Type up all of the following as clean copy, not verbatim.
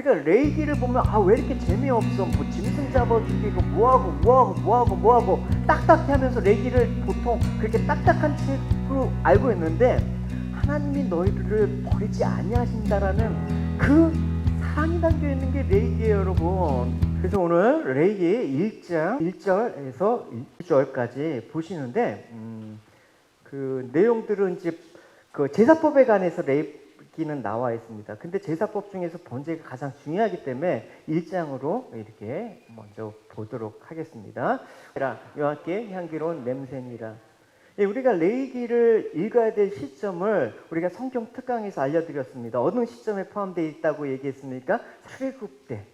우리가 레이기를 보면 왜 이렇게 재미없어, 뭐 짐승 잡아 죽이고 뭐하고 딱딱해 하면서 레이기를 보통 그렇게 딱딱한 책으로 알고 있는데, 하나님이 너희들을 버리지 아니하신다라는 그 사랑이 담겨 있는 게 레이기예요, 여러분. 그래서 오늘 레이기 1장 1절에서 2절까지 보시는데, 그 내용들은 이제 그 제사법에 관해서 레이기는 나와 있습니다. 근데 제사법 중에서 번제가 가장 중요하기 때문에 1장으로 이렇게 먼저 보도록 하겠습니다. 여호와께 향기로운 냄새니라. 우리가 레이기를 읽어야 될 시점을 우리가 성경 특강에서 알려드렸습니다. 어느 시점에 포함되어 있다고 얘기했습니까? 출애굽 때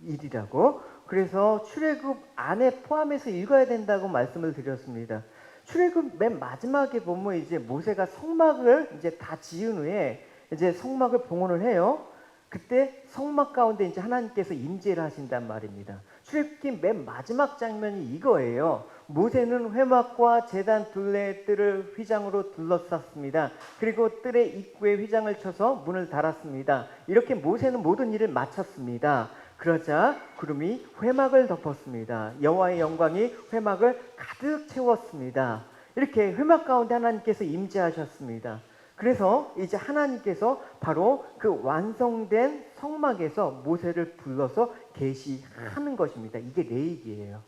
일이라고. 그래서 출애굽 안에 포함해서 읽어야 된다고 말씀을 드렸습니다. 출애굽 맨 마지막에 보면 이제 모세가 성막을 이제 다 지은 후에 이제 성막을 봉헌을 해요. 그때 성막 가운데 이제 하나님께서 임재를 하신단 말입니다. 출애굽기 맨 마지막 장면이 이거예요. 모세는 회막과 제단 둘레 뜰을 휘장으로 둘러쌌습니다. 그리고 뜰의 입구에 휘장을 쳐서 문을 닫았습니다. 이렇게 모세는 모든 일을 마쳤습니다. 그러자 구름이 회막을 덮었습니다. 여호와의 영광이 회막을 가득 채웠습니다. 이렇게 회막 가운데 하나님께서 임재하셨습니다. 그래서 이제 하나님께서 바로 그 완성된 성막에서 모세를 불러서 계시하는 것입니다. 이게 레이기예요.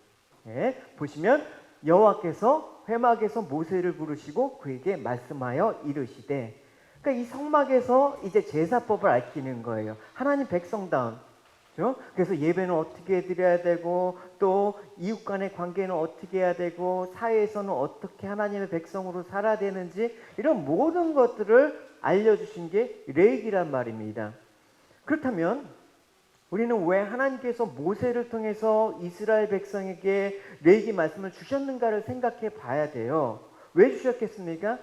네, 보시면 여호와께서 회막에서 모세를 부르시고 그에게 말씀하여 이르시되, 그러니까 이 성막에서 이제 제사법을 알리는 거예요. 하나님 백성다운. 그렇죠? 그래서 예배는 어떻게 드려야 되고, 또 이웃 간의 관계는 어떻게 해야 되고, 사회에서는 어떻게 하나님의 백성으로 살아야 되는지, 이런 모든 것들을 알려주신 게 레위기란 말입니다. 그렇다면 우리는 왜 하나님께서 모세를 통해서 이스라엘 백성에게 레위기 말씀을 주셨는가를 생각해 봐야 돼요. 왜 주셨겠습니까?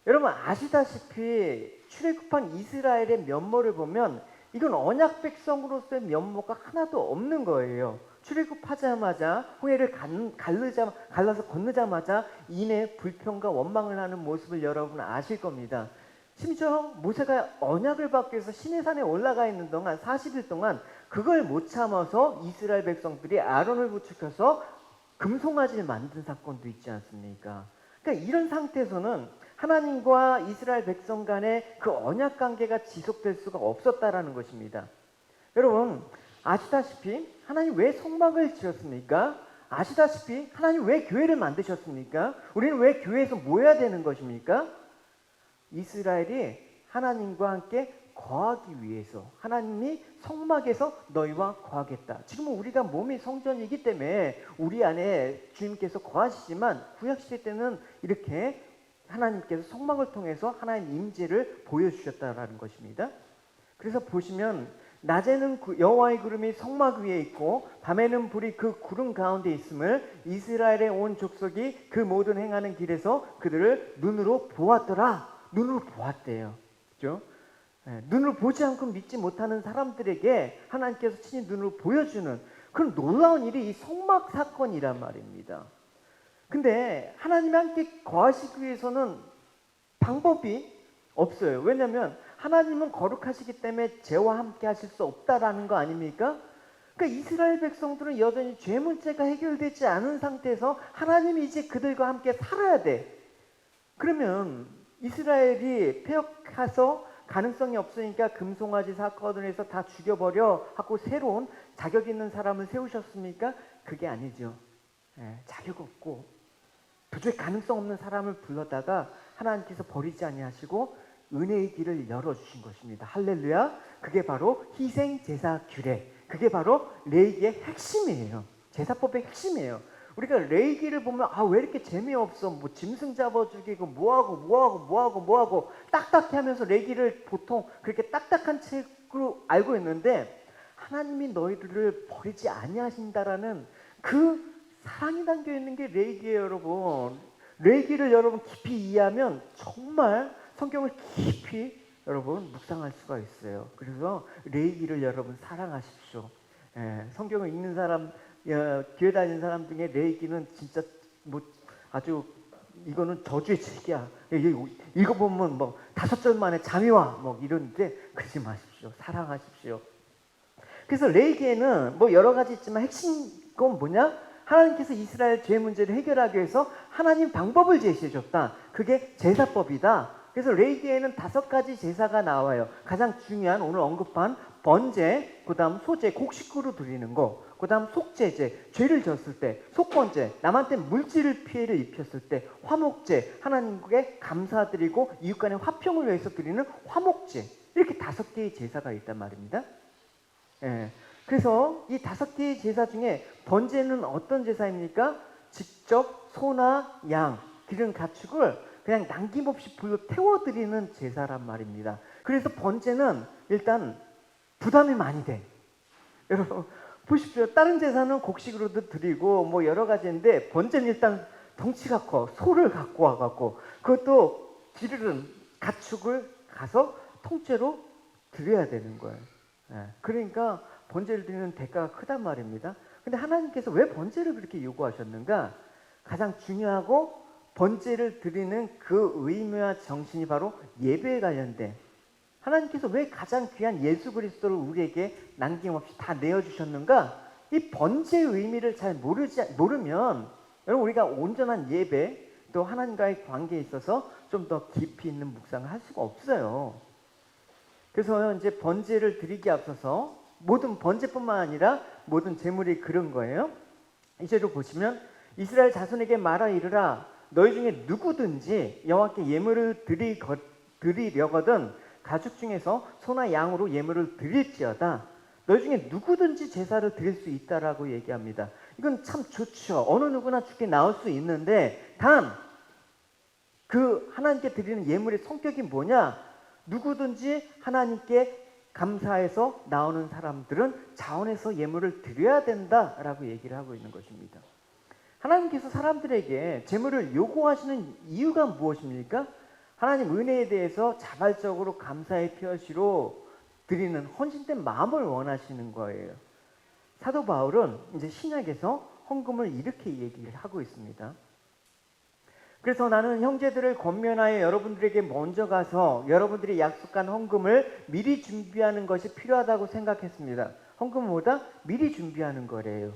여러분 아시다시피 출애굽한 이스라엘의 면모를 보면 이건 언약 백성으로서의 면모가 하나도 없는 거예요. 출애굽하자마자 홍해를 갈라서 건너자마자 이내 불평과 원망을 하는 모습을 여러분 아실 겁니다. 심지어 모세가 언약을 받기 위해서 시내산에 올라가 있는 동안 40일 동안 그걸 못 참아서 이스라엘 백성들이 아론을 부축해서 금송아지를 만든 사건도 있지 않습니까? 그러니까 이런 상태에서는 하나님과 이스라엘 백성 간의 그 언약 관계가 지속될 수가 없었다라는 것입니다. 여러분 아시다시피 하나님 왜 성막을 지었습니까? 아시다시피 하나님 왜 교회를 만드셨습니까? 우리는 왜 교회에서 모여야 되는 것입니까? 이스라엘이 하나님과 함께 거하기 위해서, 하나님이 성막에서 너희와 거하겠다. 지금은 우리가 몸이 성전이기 때문에 우리 안에 주님께서 거하시지만 구약시대 때는 이렇게 하나님께서 성막을 통해서 하나님 임재를 보여주셨다라는 것입니다. 그래서 보시면 낮에는 여호와의 구름이 성막 위에 있고 밤에는 불이 그 구름 가운데 있음을 이스라엘의 온 족속이 그 모든 행하는 길에서 그들을 눈으로 보았더라. 눈으로 보았대요. 그렇죠? 눈으로 보지 않고 믿지 못하는 사람들에게 하나님께서 친히 눈으로 보여주는 그런 놀라운 일이 이 성막 사건이란 말입니다. 근데 하나님이 함께 거하시기 위해서는 방법이 없어요. 왜냐하면 하나님은 거룩하시기 때문에 죄와 함께 하실 수 없다라는 거 아닙니까? 그러니까 이스라엘 백성들은 여전히 죄 문제가 해결되지 않은 상태에서 하나님이 이제 그들과 함께 살아야 돼. 그러면 이스라엘이 폐역해서 가능성이 없으니까 금송아지 사건을 해서 다 죽여버려 하고 새로운 자격 있는 사람을 세우셨습니까? 그게 아니죠. 자격 없고 도저히 가능성 없는 사람을 불러다가 하나님께서 버리지 아니하시고 은혜의 길을 열어주신 것입니다. 할렐루야. 그게 바로 희생제사 규례, 그게 바로 레위기의 핵심이에요. 제사법의 핵심이에요. 우리가 레위기를 보면 왜 이렇게 재미없어, 뭐 짐승 잡아 죽이고 뭐하고 딱딱해 하면서 레위기를 보통 그렇게 딱딱한 책으로 알고 있는데, 하나님이 너희들을 버리지 아니하신다라는 그 사랑이 담겨 있는 게 레위기예요, 여러분. 레위기를 여러분 깊이 이해하면 정말 성경을 깊이 여러분 묵상할 수가 있어요. 그래서 레위기를 여러분 사랑하십시오. 성경을 읽는 사람, 교회 다니는 사람 중에 레위기는 진짜 뭐 아주 이거는 저주의 책이야. 읽어보면 뭐 5절 만에 잠이 와. 뭐 이러는데 그러지 마십시오. 사랑하십시오. 그래서 레위기에는 뭐 여러 가지 있지만 핵심 건 뭐냐? 하나님께서 이스라엘 죄 문제를 해결하기 위해서 하나님 방법을 제시해 줬다. 그게 제사법이다. 그래서 레위기에는 5가지 제사가 나와요. 가장 중요한 오늘 언급한 번제, 그 다음 소제, 곡식으로 드리는 거, 그 다음 속죄제, 죄를 졌을 때, 속건제, 남한테 물질 피해를 입혔을 때, 화목제, 하나님께 감사드리고 이웃 간의 화평을 위해서 드리는 화목제, 이렇게 5개의 제사가 있단 말입니다. 예. 그래서 이 5개의 제사 중에 번제는 어떤 제사입니까? 직접 소나 양, 기른 가축을 그냥 남김없이 불로 태워드리는 제사란 말입니다. 그래서 번제는 일단 부담이 많이 돼. 여러분 보십시오. 다른 제사는 곡식으로도 드리고 뭐 여러 가지인데 번제는 일단 덩치가 커. 소를 갖고 와갖고 그것도 기르는 가축을 가서 통째로 드려야 되는 거예요. 예. 그러니까 번제를 드리는 대가가 크단 말입니다. 근데 하나님께서 왜 번제를 그렇게 요구하셨는가? 가장 중요하고 번제를 드리는 그 의미와 정신이 바로 예배에 관련된, 하나님께서 왜 가장 귀한 예수 그리스도를 우리에게 남김없이 다 내어주셨는가? 이 번제의 의미를 잘 모르면 여러분 우리가 온전한 예배 또 하나님과의 관계에 있어서 좀 더 깊이 있는 묵상을 할 수가 없어요. 그래서 이제 번제를 드리기에 앞서서 모든 번제뿐만 아니라 모든 제물이 그런 거예요. 이제로 보시면 이스라엘 자손에게 말하 이르라 너희 중에 누구든지 여호와께 예물을 드리려거든 가축 중에서 소나 양으로 예물을 드릴지어다. 너희 중에 누구든지 제사를 드릴 수 있다라고 얘기합니다. 이건 참 좋죠. 어느 누구나 주께 나올 수 있는데 단 그 하나님께 드리는 예물의 성격이 뭐냐? 누구든지 하나님께 감사해서 나오는 사람들은 자원해서 예물을 드려야 된다라고 얘기를 하고 있는 것입니다. 하나님께서 사람들에게 제물을 요구하시는 이유가 무엇입니까? 하나님 은혜에 대해서 자발적으로 감사의 표시로 드리는 헌신된 마음을 원하시는 거예요. 사도 바울은 이제 신약에서 헌금을 이렇게 얘기를 하고 있습니다. 그래서 나는 형제들을 권면하여 여러분들에게 먼저 가서 여러분들이 약속한 헌금을 미리 준비하는 것이 필요하다고 생각했습니다. 헌금은 뭐다? 미리 준비하는 거래요.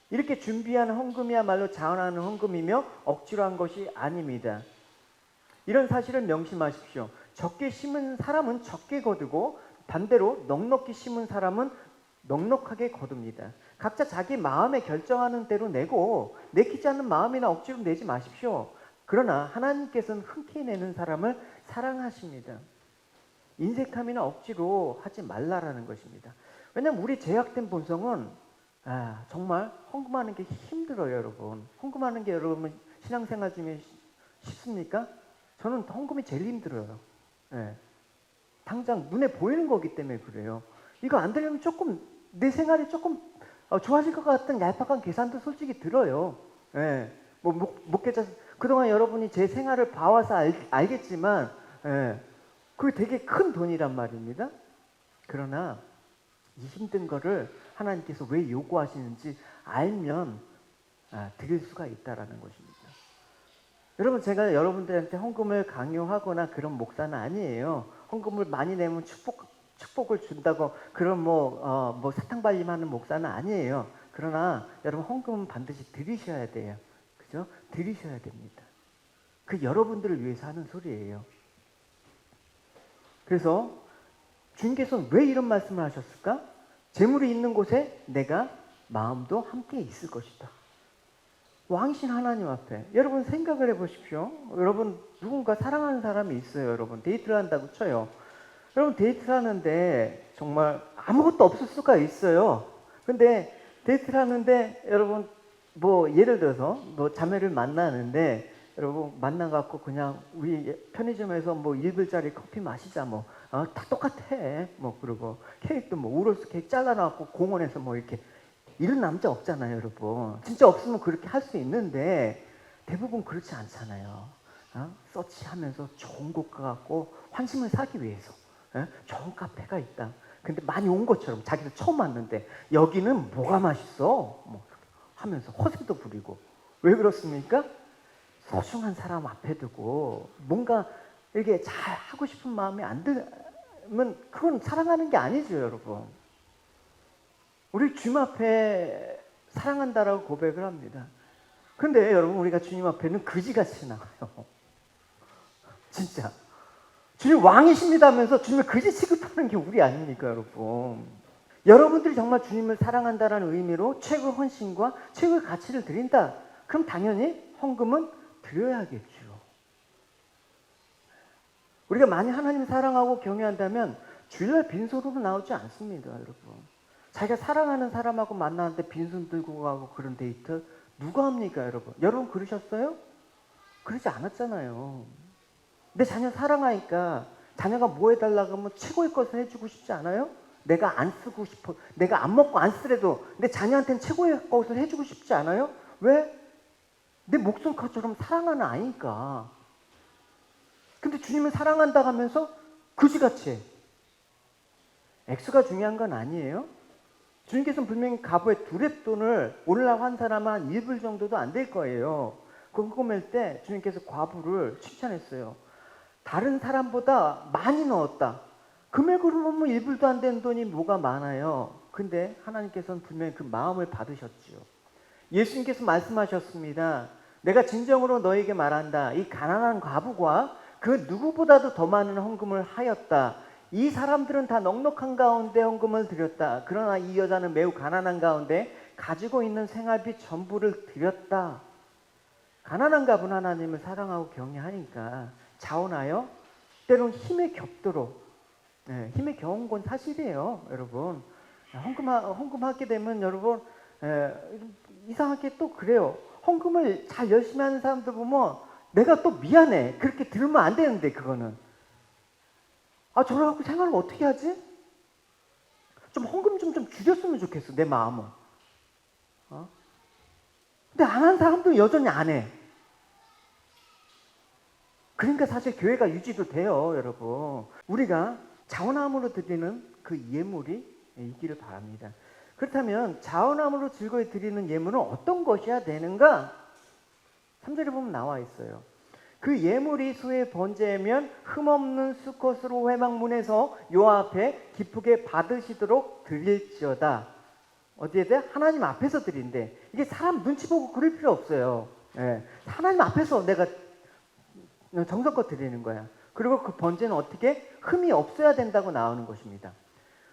이렇게 준비한 헌금이야말로 자원하는 헌금이며 억지로 한 것이 아닙니다. 이런 사실을 명심하십시오. 적게 심은 사람은 적게 거두고 반대로 넉넉히 심은 사람은 넉넉하게 거둡니다. 각자 자기 마음에 결정하는 대로 내고 내키지 않는 마음이나 억지로 내지 마십시오. 그러나 하나님께서는 흔쾌히 내는 사람을 사랑하십니다. 인색함이나 억지로 하지 말라라는 것입니다. 왜냐하면 우리 죄악된 본성은 정말 헌금하는 게 힘들어요, 여러분. 헌금하는 게 여러분 신앙생활 중에 쉽습니까? 저는 헌금이 제일 힘들어요. 네. 당장 눈에 보이는 거기 때문에 그래요. 이거 안 되려면 조금 내 생활이 조금 좋아질 것 같은 얄팍한 계산도 솔직히 들어요. 네. 뭐 목회자 그동안 여러분이 제 생활을 봐와서 알겠지만 그게 되게 큰 돈이란 말입니다. 그러나 이 힘든 거를 하나님께서 왜 요구하시는지 알면 드릴 수가 있다라는 것입니다. 여러분 제가 여러분들한테 헌금을 강요하거나 그런 목사는 아니에요. 헌금을 많이 내면 축복을 준다고 그런 뭐 사탕 발림하는 목사는 아니에요. 그러나 여러분 헌금은 반드시 드리셔야 돼요. 그죠? 드리셔야 됩니다. 그 여러분들을 위해서 하는 소리예요. 그래서 주님께서는 왜 이런 말씀을 하셨을까? 재물이 있는 곳에 내가 마음도 함께 있을 것이다. 왕이신 하나님 앞에 여러분 생각을 해보십시오. 여러분 누군가 사랑하는 사람이 있어요. 여러분 데이트를 한다고 쳐요. 여러분 데이트를 하는데 정말 아무것도 없을 수가 있어요. 근데 데이트를 하는데 여러분 뭐 예를 들어서 뭐 자매를 만나는데 여러분 만나갖고 그냥 우리 편의점에서 뭐 1불짜리 커피 마시자 뭐 다 똑같아 뭐 그러고 케이크도 뭐 우로스 케이크 잘라놔갖고 공원에서 뭐 이렇게 이런 남자 없잖아요, 여러분. 진짜 없으면 그렇게 할 수 있는데 대부분 그렇지 않잖아요. 서치하면서 좋은 곳 가갖고 환심을 사기 위해서 좋은 카페가 있다. 근데 많이 온 것처럼 자기도 처음 왔는데 여기는 뭐가 맛있어? 뭐 하면서 허세도 부리고. 왜 그렇습니까? 소중한 사람 앞에 두고 뭔가 이렇게 잘 하고 싶은 마음이 안 들면 그건 사랑하는 게 아니죠, 여러분. 우리 주님 앞에 사랑한다라고 고백을 합니다. 근데 여러분 우리가 주님 앞에는 그지같이 나가요. 진짜. 주님 왕이십니다 하면서 주님을 그지 취급하는 게 우리 아닙니까 여러분. 여러분들이 정말 주님을 사랑한다는 의미로 최고의 헌신과 최고의 가치를 드린다. 그럼 당연히 헌금은 드려야겠죠. 우리가 많이 하나님을 사랑하고 경외한다면 주일날 빈손으로 나오지 않습니다 여러분. 자기가 사랑하는 사람하고 만나는데 빈손 들고 가고 그런 데이트 누가 합니까 여러분? 여러분 그러셨어요? 그러지 않았잖아요. 내 자녀 사랑하니까 자녀가 뭐 해달라고 하면 최고의 것을 해주고 싶지 않아요? 내가 안 쓰고 싶어, 내가 안 먹고 안 쓰래도 내 자녀한테는 최고의 것을 해주고 싶지 않아요? 왜? 내 목숨처럼 사랑하는 아이니까. 근데 주님을 사랑한다 하면서 그지같이 해. 액수가 중요한 건 아니에요. 주님께서는 분명히 가부의 2렙돈을 오늘날 환산하면 한 1불 정도도 안 될 거예요. 그 흠금일 때 주님께서 과부를 칭찬했어요. 다른 사람보다 많이 넣었다. 금액으로 보면 1불도 안 되는 돈이 뭐가 많아요. 근데 하나님께서는 분명히 그 마음을 받으셨지요. 예수님께서 말씀하셨습니다. 내가 진정으로 너에게 말한다. 이 가난한 과부가 그 누구보다도 더 많은 헌금을 하였다. 이 사람들은 다 넉넉한 가운데 헌금을 드렸다. 그러나 이 여자는 매우 가난한 가운데 가지고 있는 생활비 전부를 드렸다. 가난한 가부는 하나님을 사랑하고 경외하니까 자원하여 때론 힘에 겹도록, 힘에 겨운 건 사실이에요 여러분. 헌금하게 되면 여러분 이상하게 또 그래요. 헌금을 잘 열심히 하는 사람들 보면 내가 또 미안해. 그렇게 들으면 안 되는데 그거는. 아 저래 갖고 생활을 어떻게 하지? 좀 헌금 좀 줄였으면 좋겠어 내 마음은. 근데 안 하는 사람도 여전히 안 해. 그러니까 사실 교회가 유지도 돼요 여러분. 우리가 자원함으로 드리는 그 예물이 있기를 바랍니다. 그렇다면 자원함으로 즐거이 드리는 예물은 어떤 것이야 되는가? 3절에 보면 나와 있어요. 그 예물이 수의 번제면 흠없는 수컷으로 회막문에서 여호와 앞에 기쁘게 받으시도록 드릴지어다. 어디에 돼? 하나님 앞에서 드린대. 이게 사람 눈치 보고 그럴 필요 없어요. 하나님 앞에서 내가 정성껏 드리는 거야. 그리고 그 번제는 어떻게? 흠이 없어야 된다고 나오는 것입니다.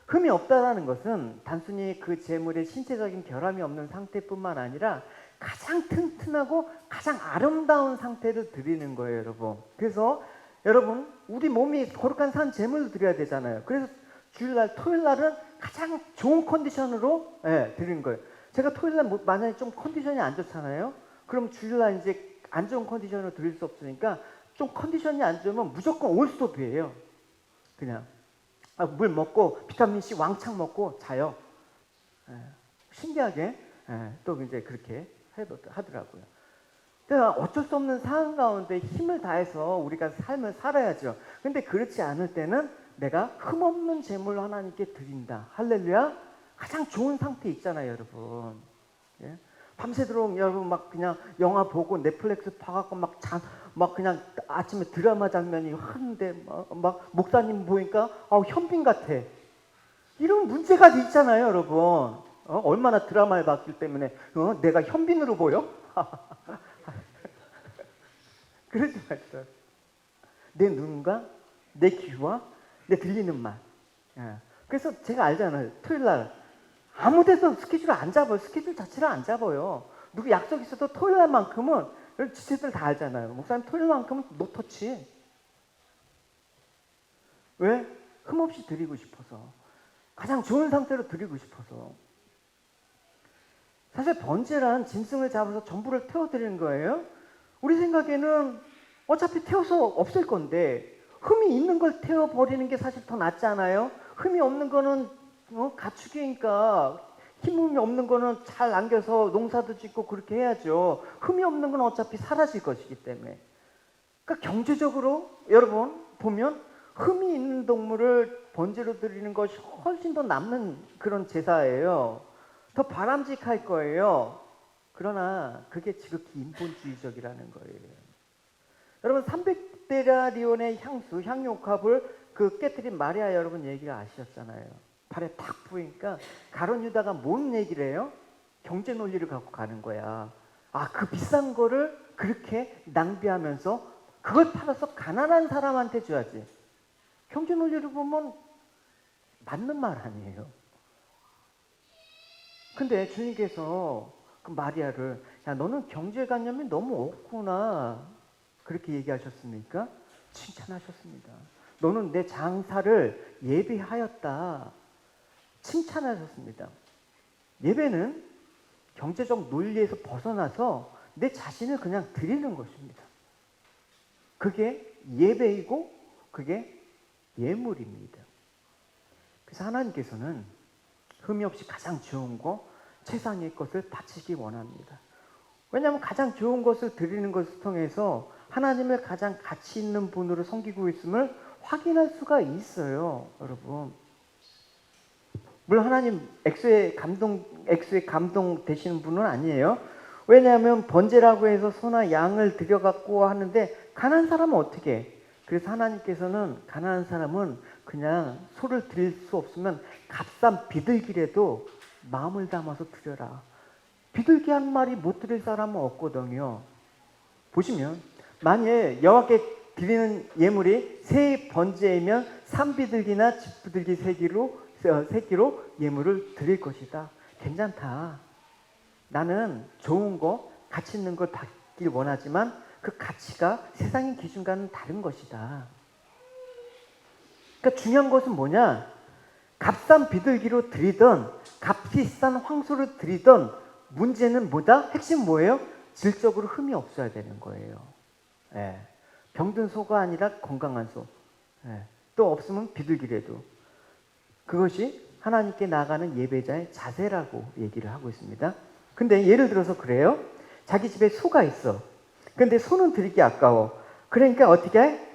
흠이 없다라는 것은 단순히 그 제물의 신체적인 결함이 없는 상태뿐만 아니라 가장 튼튼하고 가장 아름다운 상태를 드리는 거예요 여러분. 그래서 여러분 우리 몸이 거룩한 산 제물을 드려야 되잖아요. 그래서 주일날 토요일날은 가장 좋은 컨디션으로 드리는 거예요. 제가 토요일날 만약에 좀 컨디션이 안 좋잖아요. 그럼 주일날 이제 안 좋은 컨디션으로 드릴 수 없으니까 좀 컨디션이 안 좋으면 무조건 올스톱이에요. 그냥 물 먹고 비타민C 왕창 먹고 자요. 신기하게 또 이제 그렇게 하더라고요. 그러니까 어쩔 수 없는 상황 가운데 힘을 다해서 우리가 삶을 살아야죠. 근데 그렇지 않을 때는 내가 흠없는 제물을 하나님께 드린다. 할렐루야. 가장 좋은 상태 있잖아요 여러분. 밤새도록 여러분 막 그냥 영화 보고 넷플릭스 파갖고 막 그냥 아침에 드라마 장면이 흐른데 막 목사님 보니까 현빈 같아. 이런 문제가 있잖아요 여러분. 얼마나 드라마를 봤기 때문에 내가 현빈으로 보여? 그러지 마세요. 내 눈과 내 귀와 내 들리는 말. 그래서 제가 알잖아요. 토요일날 아무 데서 스케줄을 안 잡아요. 스케줄 자체를 안 잡아요. 누구 약속 있어도 토요일날만큼은 지체들 다 알잖아요. 목사님 토요일만큼은 노터치. 왜? 흠없이 드리고 싶어서. 가장 좋은 상태로 드리고 싶어서. 사실 번제란 짐승을 잡아서 전부를 태워드리는 거예요. 우리 생각에는 어차피 태워서 없을 건데 흠이 있는 걸 태워버리는 게 사실 더 낫지 않아요? 흠이 없는 거는 가축이니까 힘이 없는 거는 잘 남겨서 농사도 짓고 그렇게 해야죠. 흠이 없는 건 어차피 사라질 것이기 때문에. 그러니까 경제적으로 여러분 보면 흠이 있는 동물을 번제로 드리는 것이 훨씬 더 남는 그런 제사예요. 더 바람직할 거예요. 그러나 그게 지극히 인본주의적이라는 거예요. 여러분 300데나리온의 향수, 향유옥합을 그 깨뜨린 마리아 여러분 얘기가 아시잖아요. 발에 탁 부으니까 가룟 유다가 뭔 얘기를 해요? 경제 논리를 갖고 가는 거야. 아, 그 비싼 거를 그렇게 낭비하면서 그걸 팔아서 가난한 사람한테 줘야지. 경제 논리를 보면 맞는 말 아니에요. 근데 주님께서 그 마리아를, 야, 너는 경제관념이 너무 없구나, 그렇게 얘기하셨습니까? 칭찬하셨습니다. 너는 내 장사를 예비하였다, 칭찬하셨습니다. 예배는 경제적 논리에서 벗어나서 내 자신을 그냥 드리는 것입니다. 그게 예배이고 그게 예물입니다. 그래서 하나님께서는 흠이 없이 가장 좋은 거, 최상의 것을 바치기 원합니다. 왜냐하면 가장 좋은 것을 드리는 것을 통해서 하나님을 가장 가치 있는 분으로 섬기고 있음을 확인할 수가 있어요, 여러분. 물론 하나님 액수에 감동 되시는 분은 아니에요. 왜냐하면 번제라고 해서 소나 양을 드려갖고 하는데 가난한 사람은 어떻게 해? 그래서 하나님께서는 가난한 사람은 그냥 소를 드릴 수 없으면 값싼 비둘기라도 마음을 담아서 드려라. 비둘기 한 마리 못 드릴 사람은 없거든요. 보시면 만약에 여호와께 드리는 예물이 새 번제이면 산비둘기나 집비둘기 새끼로 예물을 드릴 것이다. 괜찮다. 나는 좋은 거, 가치 있는 걸 받길 원하지만 그 가치가 세상의 기준과는 다른 것이다. 그러니까 중요한 것은 뭐냐? 값싼 비둘기로 드리던 값비싼 황소를 드리던 문제는 뭐다? 핵심 뭐예요? 질적으로 흠이 없어야 되는 거예요. 예. 병든 소가 아니라 건강한 소. 예. 또 없으면 비둘기라도. 그것이 하나님께 나가는 예배자의 자세라고 얘기를 하고 있습니다. 근데 예를 들어서 그래요. 자기 집에 소가 있어. 근데 소는 드리기 아까워. 그러니까 어떻게 해?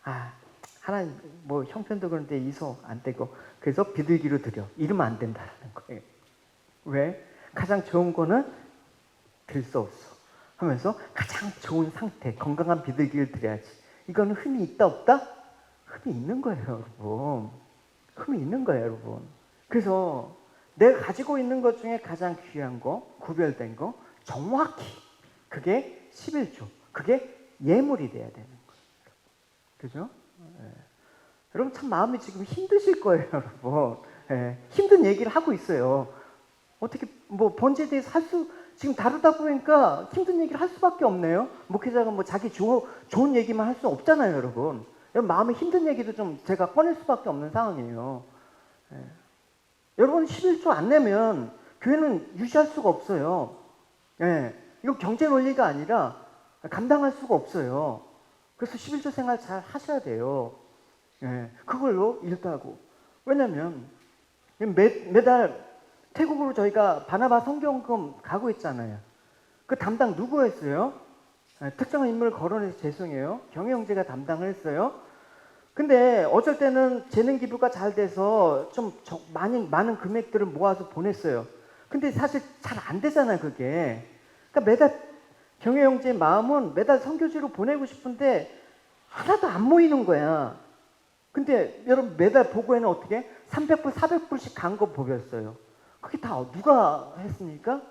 아, 하나님 뭐 형편도 그런데 이 소 안 되고 그래서 비둘기로 드려. 이러면 안 된다라는 거예요. 왜? 가장 좋은 거는 들 수 없어 하면서 가장 좋은 상태, 건강한 비둘기를 드려야지. 이거는 흠이 있다 없다? 흠이 있는 거예요, 여러분. 흠이 있는 거예요, 여러분. 그래서 내가 가지고 있는 것 중에 가장 귀한 거, 구별된 거, 정확히 그게 11조, 그게 예물이 돼야 되는 거예요. 그죠? 예. 여러분 참 마음이 지금 힘드실 거예요, 여러분. 예. 힘든 얘기를 하고 있어요. 어떻게 뭐 번제에 대해서 지금 다루다 보니까 힘든 얘기를 할 수밖에 없네요. 목회자가 뭐 자기 좋은 얘기만 할 수 없잖아요, 여러분. 마음에 힘든 얘기도 좀 제가 꺼낼 수밖에 없는 상황이에요. 예. 여러분 11조 안 내면 교회는 유지할 수가 없어요. 예. 이거 경제 논리가 아니라 감당할 수가 없어요. 그래서 11조 생활 잘 하셔야 돼요. 예. 그걸로 일다고. 왜냐면 매달 태국으로 저희가 바나바 성경금 가고 있잖아요. 그 담당 누구였어요? 특정한 인물을 거론해서 죄송해요. 경혜 형제가 담당을 했어요. 근데 어쩔 때는 재능 기부가 잘 돼서 좀 많은 금액들을 모아서 보냈어요. 근데 사실 잘 안 되잖아요, 그게. 그러니까 매달 경혜 형제의 마음은 매달 선교지로 보내고 싶은데 하나도 안 모이는 거야. 근데 여러분 매달 보고에는 어떻게 300불, 400불씩 간 거 보였어요. 그게 다 누가 했습니까?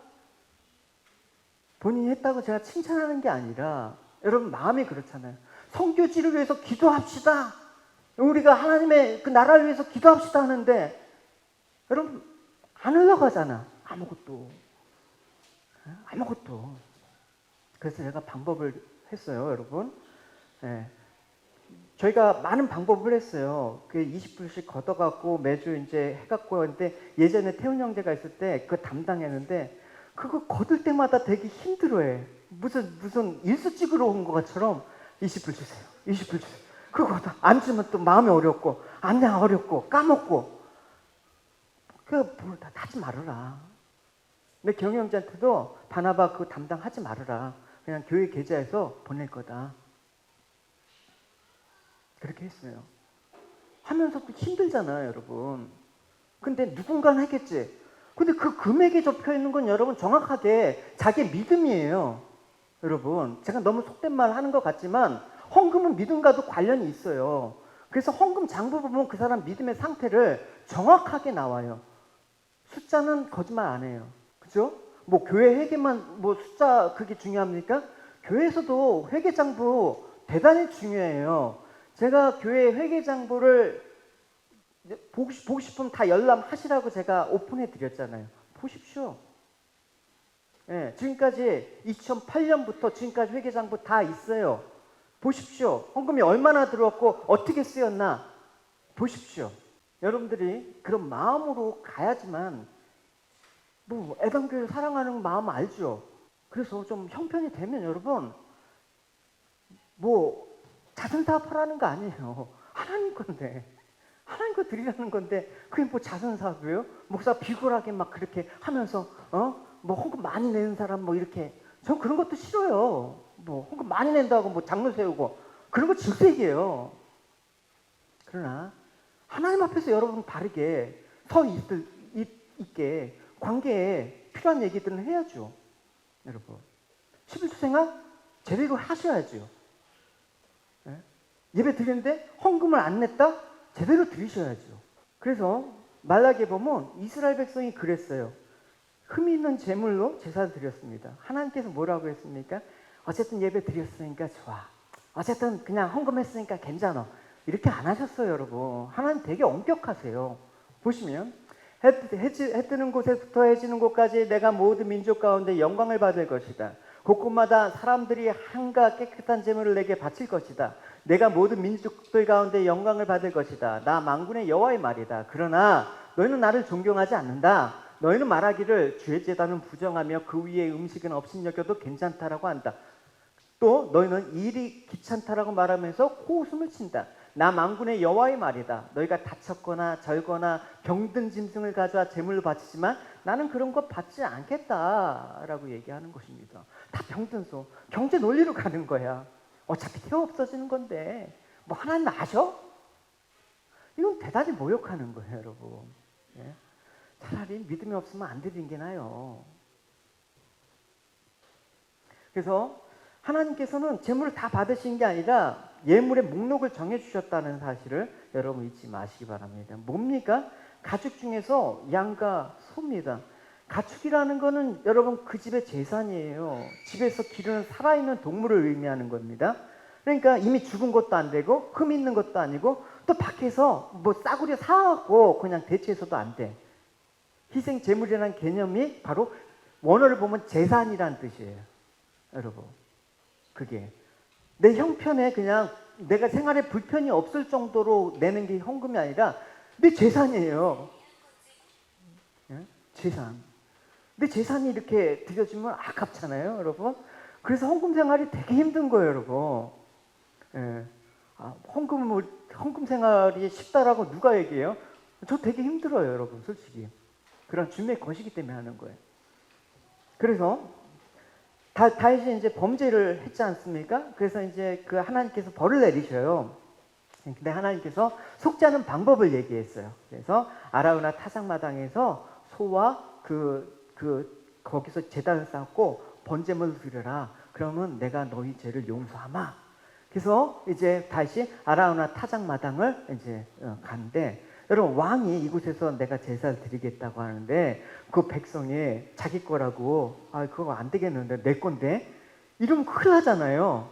본인이 했다고 제가 칭찬하는 게 아니라 여러분 마음이 그렇잖아요. 선교지를 위해서 기도합시다. 우리가 하나님의 그 나라를 위해서 기도합시다 하는데 여러분 안 흘러가잖아. 아무것도. 그래서 제가 방법을 했어요, 여러분. 예. 저희가 많은 방법을 했어요. 그 20불씩 걷어갖고 매주 이제 해갖고 했는데 예전에 태훈 형제가 있을 때 그거 담당했는데 그거 걷을 때마다 되게 힘들어해. 무슨 일수 찍으러 온 것처럼 20불 주세요. 20불 주세요. 그거 안 주면 또 마음이 어렵고 안녕 어렵고 까먹고 그거 하지 말아라. 근데 경희 형제한테도 바나바 그거 담당하지 말아라. 그냥 교회 계좌에서 보낼 거다. 그렇게 했어요. 하면서도 힘들잖아요, 여러분. 근데 누군가는 하겠지. 근데 그 금액에 적혀 있는 건 여러분 정확하게 자기의 믿음이에요. 여러분, 제가 너무 속된 말 하는 것 같지만 헌금은 믿음과도 관련이 있어요. 그래서 헌금 장부 보면 그 사람 믿음의 상태를 정확하게 나와요. 숫자는 거짓말 안 해요. 그죠? 뭐 교회 회계만 뭐 숫자 그게 중요합니까? 교회에서도 회계 장부 대단히 중요해요. 제가 교회 회계 장부를 보고 싶으면 다 열람하시라고 제가 오픈해 드렸잖아요. 보십시오. 예, 지금까지 2008년부터 지금까지 회계 장부 다 있어요. 보십시오. 헌금이 얼마나 들어왔고 어떻게 쓰였나 보십시오. 여러분들이 그런 마음으로 가야지만 뭐 애당교회 사랑하는 마음 알죠. 그래서 좀 형편이 되면 여러분 뭐 자선 사업하라는 거 아니에요. 하나님 건데 하나님 거 드리라는 건데 그게 뭐 자선 사업이에요? 목사 비굴하게 막 그렇게 하면서 뭐 헌금 많이 내는 사람 뭐 이렇게 전 그런 것도 싫어요. 뭐 헌금 많이 낸다고 뭐 장로 세우고 그런 거 질색이에요. 그러나 하나님 앞에서 여러분 바르게 있게 관계에 필요한 얘기들은 해야죠. 여러분 11조 생활 제대로 하셔야죠. 예? 예배 드리는데 헌금을 안 냈다? 제대로 드리셔야죠. 그래서 말라기에 보면 이스라엘 백성이 그랬어요. 흠이 있는 제물로 제사를 드렸습니다. 하나님께서 뭐라고 했습니까? 어쨌든 예배 드렸으니까 좋아. 어쨌든 그냥 헌금했으니까 괜찮아. 이렇게 안 하셨어요, 여러분. 하나님 되게 엄격하세요. 보시면 해 뜨는 곳에부터 해 지는 곳까지 내가 모든 민족 가운데 영광을 받을 것이다. 곳곳마다 사람들이 한가 깨끗한 제물을 내게 바칠 것이다. 내가 모든 민족들 가운데 영광을 받을 것이다. 나 만군의 여호와의 말이다. 그러나 너희는 나를 존경하지 않는다. 너희는 말하기를 주의 제단은 부정하며 그 위에 음식은 업신여겨도 괜찮다라고 한다. 또 너희는 일이 귀찮다라고 말하면서 코웃음을 친다. 나 만군의 여호와의 말이다. 너희가 다쳤거나 절거나 병든 짐승을 가져와 제물로 바치지만 나는 그런 거 받지 않겠다라고 얘기하는 것입니다. 다 병든 소. 경제 논리로 가는 거야. 어차피 태워 없어지는 건데 뭐 하나님 아셔? 이건 대단히 모욕하는 거예요, 여러분. 예? 차라리 믿음이 없으면 안 드리는 게 나아요. 그래서 하나님께서는 제물을 다 받으신 게 아니라 예물의 목록을 정해주셨다는 사실을 여러분 잊지 마시기 바랍니다. 뭡니까? 가축 중에서 양과 소입니다. 가축이라는 거는 여러분 그 집의 재산이에요. 집에서 기르는 살아있는 동물을 의미하는 겁니다. 그러니까 이미 죽은 것도 안 되고 흠 있는 것도 아니고 또 밖에서 뭐 싸구려 사갖고 그냥 대체해서도 안 돼. 희생 제물이라는 개념이 바로 원어를 보면 재산이란 뜻이에요. 여러분 그게 내 형편에 그냥 내가 생활에 불편이 없을 정도로 내는 게 헌금이 아니라 내 재산이에요. 예? 재산. 내 재산이 이렇게 드려지면 아깝잖아요, 여러분. 그래서 헌금 생활이 되게 힘든 거예요, 여러분. 예. 헌금 생활이 쉽다라고 누가 얘기해요? 저 되게 힘들어요, 여러분, 솔직히. 그런 주님의 것이기 때문에 하는 거예요. 그래서 다윗이 이제 범죄를 했지 않습니까? 그래서 이제 그 하나님께서 벌을 내리셔요. 근데 하나님께서 속지 않은 방법을 얘기했어요. 그래서 아라우나 타작마당에서 소와 거기서 제단을 쌓고 번제물을 드려라. 그러면 내가 너희 죄를 용서하마. 그래서 이제 다시 아라우나 타작마당을 이제 가는데 여러분 왕이 이곳에서 내가 제사를 드리겠다고 하는데 그 백성이 자기 거라고 그거 안 되겠는데 내 건데 이러면 큰일 나잖아요.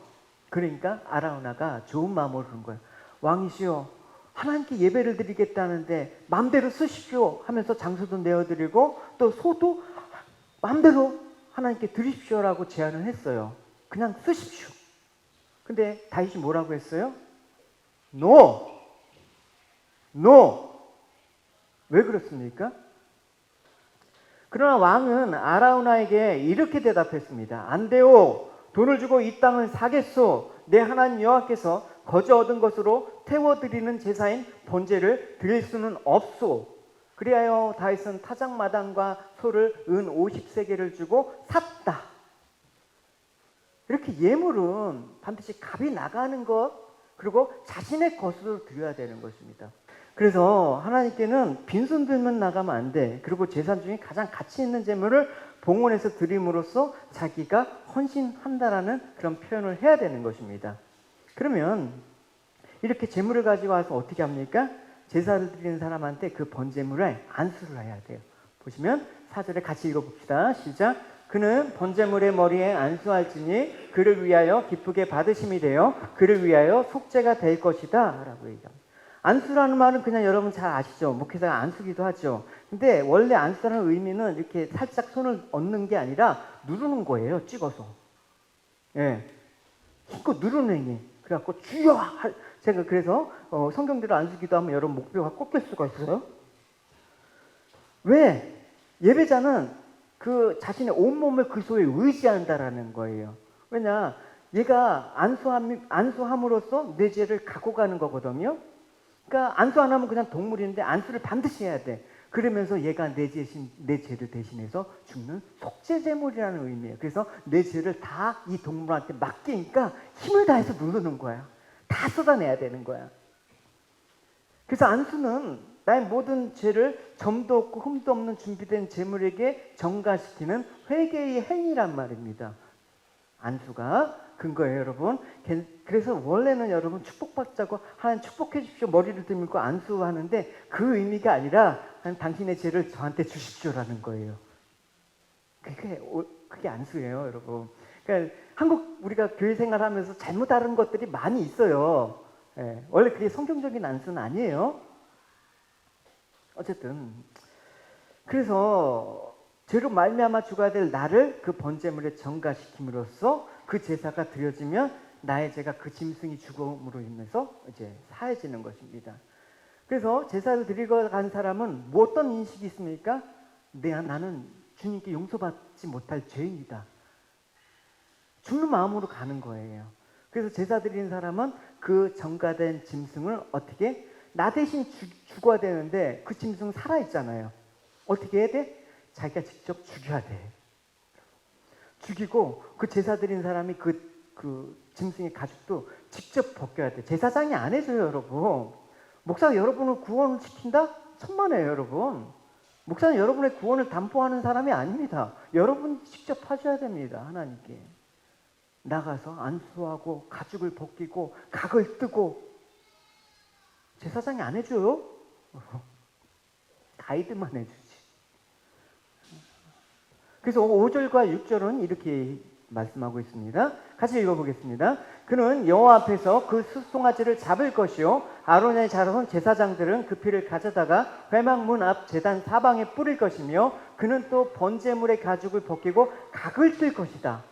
그러니까 아라우나가 좋은 마음으로 그런 거예요. 왕이시여 하나님께 예배를 드리겠다는데 마음대로 쓰십시오 하면서 장소도 내어드리고 또 소도 마음대로 하나님께 드리십시오라고 제안을 했어요. 그냥 쓰십시오. 근데 다윗이 뭐라고 했어요? No! 왜 그렇습니까? 그러나 왕은 아라우나에게 이렇게 대답했습니다. 안 돼요. 돈을 주고 이 땅을 사겠소. 내 하나님 여호와께서 거저 얻은 것으로 태워드리는 제사인 번제를 드릴 수는 없소. 그리하여 다윗은 타작마당과 소를 은 50세겔을 주고 샀다. 이렇게 예물은 반드시 값이 나가는 것 그리고 자신의 것으로 드려야 되는 것입니다. 그래서 하나님께는 빈손 들면 나가면 안 돼. 그리고 제사 중에 가장 가치 있는 제물을 봉헌해서 드림으로써 자기가 헌신한다라는 그런 표현을 해야 되는 것입니다. 그러면 이렇게 제물을 가지고 와서 어떻게 합니까? 제사를 드리는 사람한테 그 번제물을 안수를 해야 돼요. 보시면 4절에 같이 읽어봅시다. 시작. 그는 번제물의 머리에 안수할지니 그를 위하여 기쁘게 받으심이 되어 그를 위하여 속죄가 될 것이다 라고 얘기합니다. 안수라는 말은 그냥 여러분 잘 아시죠? 목회자가 안수기도 하죠. 근데 원래 안수라는 의미는 이렇게 살짝 손을 얹는 게 아니라 누르는 거예요. 찍어서. 예. 힘껏 누르는 행위. 그래갖고 주여! 제가 그래서 성경대로 안수기도 하면 여러분 목표가 꺾일 수가 있어요. 왜? 예배자는 그 자신의 온몸을 그리스도에 의지한다라는 거예요. 왜냐? 얘가 안수함으로써 내 죄를 갖고 가는 거거든요. 그러니까 안수 안 하면 그냥 동물인데 안수를 반드시 해야 돼. 그러면서 얘가 내 죄를 대신해서 죽는 속죄제물이라는 의미예요. 그래서 내 죄를 다 이 동물한테 맡기니까 힘을 다해서 누르는 거야. 다 쏟아내야 되는 거야. 그래서 안수는 나의 모든 죄를 점도 없고 흠도 없는 준비된 제물에게 전가시키는 회개의 행위란 말입니다. 안수가 근거예요, 여러분. 그래서 원래는 여러분 축복받자고 하나님 축복해 주십시오 머리를 들고 안수하는데 그 의미가 아니라 당신의 죄를 저한테 주십시오라는 거예요. 그게 안수예요, 여러분. 그러니까 한국 우리가 교회 생활하면서 잘못 다른 것들이 많이 있어요. 예, 원래 그게 성경적인 안수는 아니에요. 어쨌든 그래서 죄로 말미암아 죽어야 될 나를 그 번제물에 전가시킴으로써 그 제사가 드려지면 나의 죄가 그 짐승이 죽음으로 인해서 이제 사해지는 것입니다. 그래서 제사를 드리고 간 사람은 뭐 어떤 인식이 있습니까? 나는 주님께 용서받지 못할 죄인이다. 죽는 마음으로 가는 거예요. 그래서 제사 드리는 사람은 그 전가된 짐승을 어떻게? 나 대신 죽어야 되는데 그 짐승 살아있잖아요. 어떻게 해야 돼? 자기가 직접 죽여야 돼. 죽이고 그 제사 드린 사람이 그 짐승의 가죽도 직접 벗겨야 돼. 제사장이 안 해줘요, 여러분. 목사가 여러분을 구원을 시킨다? 천만에요, 여러분. 목사는 여러분의 구원을 담보하는 사람이 아닙니다. 여러분이 직접 하셔야 됩니다, 하나님께. 나가서 안수하고 가죽을 벗기고 각을 뜨고 제사장이 안 해줘요? 가이드만 해주지. 그래서 5절과 6절은 이렇게 말씀하고 있습니다. 같이 읽어보겠습니다. 그는 여호와 앞에서 그 숫송아지를 잡을 것이요 아론의 자손 제사장들은 그 피를 가져다가 회막문 앞 제단 사방에 뿌릴 것이며 그는 또 번제물의 가죽을 벗기고 각을 뜰 것이다.